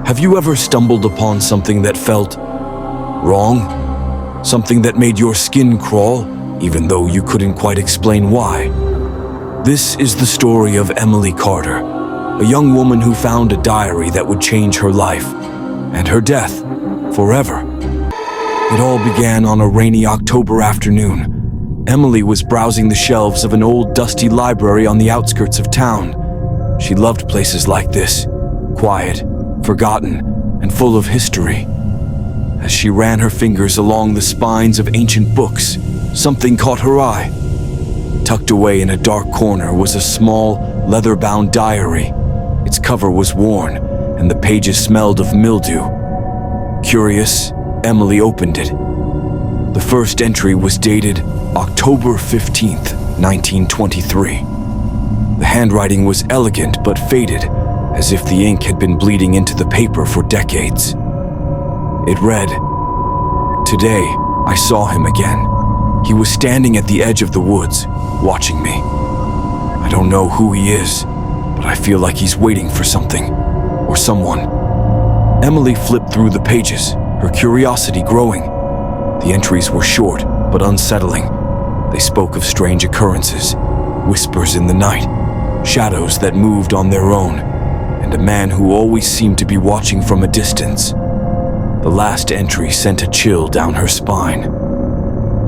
Have you ever stumbled upon something that felt wrong? Something that made your skin crawl, even though you couldn't quite explain why? This is the story of Emily Carter, a young woman who found a diary that would change her life, and her death forever. It all began on a rainy October afternoon. Emily was browsing the shelves of an old dusty library on the outskirts of town. She loved places like this, quiet, forgotten, and full of history. As she ran her fingers along the spines of ancient books, something caught her eye. Tucked away in a dark corner was a small, leather-bound diary. Its cover was worn, and the pages smelled of mildew. Curious, Emily opened it. The first entry was dated October 15th, 1923. The handwriting was elegant but faded, as if the ink had been bleeding into the paper for decades. It read, "Today, I saw him again. He was standing at the edge of the woods, watching me. I don't know who he is, but I feel like he's waiting for something, or someone." Emily flipped through the pages, her curiosity growing. The entries were short but unsettling. They spoke of strange occurrences, whispers in the night, shadows that moved on their own, and a man who always seemed to be watching from a distance. The last entry sent a chill down her spine.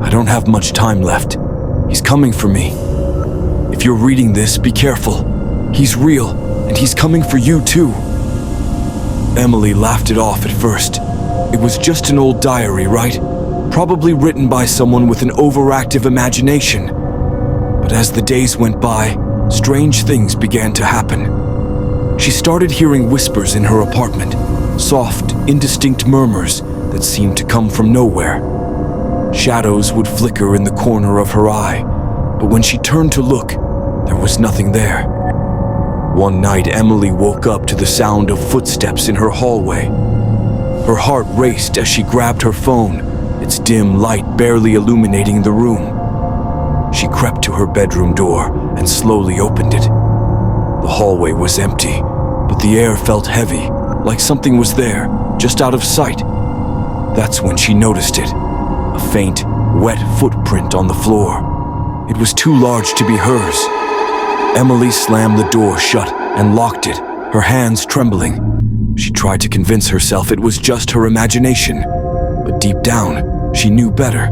"I don't have much time left. He's coming for me. If you're reading this, be careful. He's real, and he's coming for you too." Emily laughed it off at first. It was just an old diary, right? Probably written by someone with an overactive imagination. But as the days went by, strange things began to happen. She started hearing whispers in her apartment, soft, indistinct murmurs that seemed to come from nowhere. Shadows would flicker in the corner of her eye, but when she turned to look, there was nothing there. One night, Emily woke up to the sound of footsteps in her hallway. Her heart raced as she grabbed her phone, its dim light barely illuminating the room. She crept to her bedroom door and slowly opened it. The hallway was empty, but the air felt heavy, like something was there, just out of sight. That's when she noticed it, a faint, wet footprint on the floor. It was too large to be hers. Emily slammed the door shut and locked it, her hands trembling. She tried to convince herself it was just her imagination, but deep down, she knew better.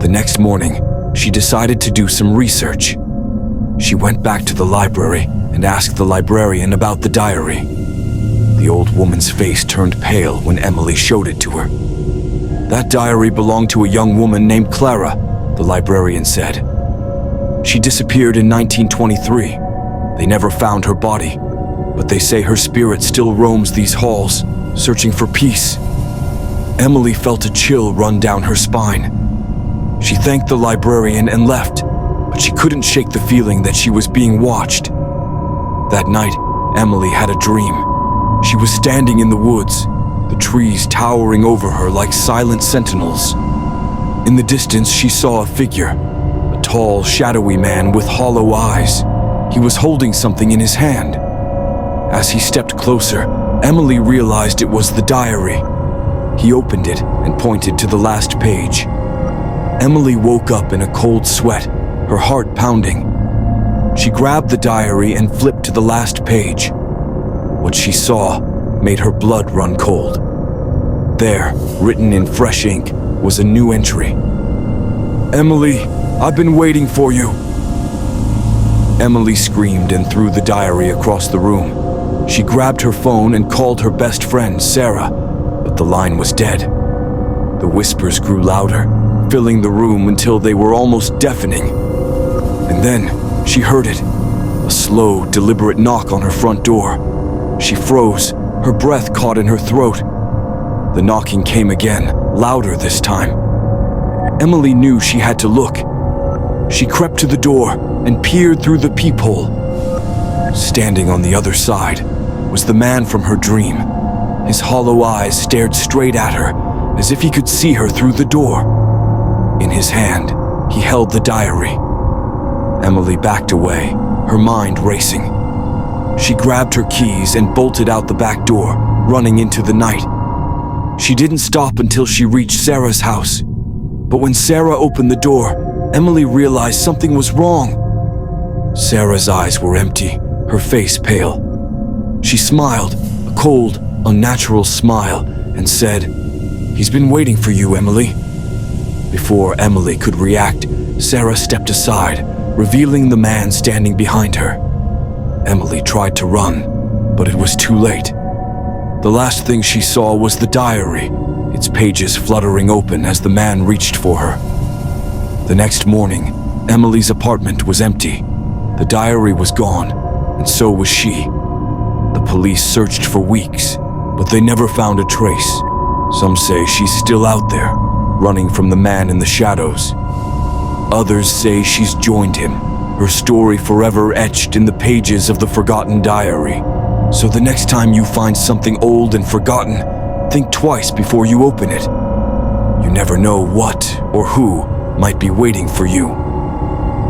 The next morning, she decided to do some research. She went back to the library and asked the librarian about the diary. The old woman's face turned pale when Emily showed it to her. "That diary belonged to a young woman named Clara," the librarian said. "She disappeared in 1923. They never found her body, but they say her spirit still roams these halls, searching for peace." Emily felt a chill run down her spine. She thanked the librarian and left, but she couldn't shake the feeling that she was being watched. That night, Emily had a dream. She was standing in the woods, the trees towering over her like silent sentinels. In the distance, she saw a figure, a tall, shadowy man with hollow eyes. He was holding something in his hand. As he stepped closer, Emily realized it was the diary. He opened it and pointed to the last page. Emily woke up in a cold sweat, her heart pounding. She grabbed the diary and flipped to the last page. What she saw made her blood run cold. There, written in fresh ink, was a new entry. "Emily, I've been waiting for you." Emily screamed and threw the diary across the room. She grabbed her phone and called her best friend, Sarah, but the line was dead. The whispers grew louder, filling the room until they were almost deafening. And then she heard it, a slow, deliberate knock on her front door. She froze, her breath caught in her throat. The knocking came again, louder this time. Emily knew she had to look. She crept to the door and peered through the peephole. Standing on the other side was the man from her dream. His hollow eyes stared straight at her, as if he could see her through the door. In his hand, he held the diary. Emily backed away, her mind racing. She grabbed her keys and bolted out the back door, running into the night. She didn't stop until she reached Sarah's house. But when Sarah opened the door, Emily realized something was wrong. Sarah's eyes were empty, her face pale. She smiled, a cold, unnatural smile, and said, "He's been waiting for you, Emily." Before Emily could react, Sarah stepped aside, revealing the man standing behind her. Emily tried to run, but it was too late. The last thing she saw was the diary, its pages fluttering open as the man reached for her. The next morning, Emily's apartment was empty. The diary was gone, and so was she. The police searched for weeks, but they never found a trace. Some say she's still out there, running from the man in the shadows. Others say she's joined him, her story forever etched in the pages of the forgotten diary. So the next time you find something old and forgotten, think twice before you open it. You never know what or who might be waiting for you.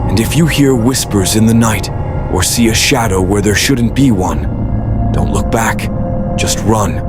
And if you hear whispers in the night or see a shadow where there shouldn't be one, don't look back, just run.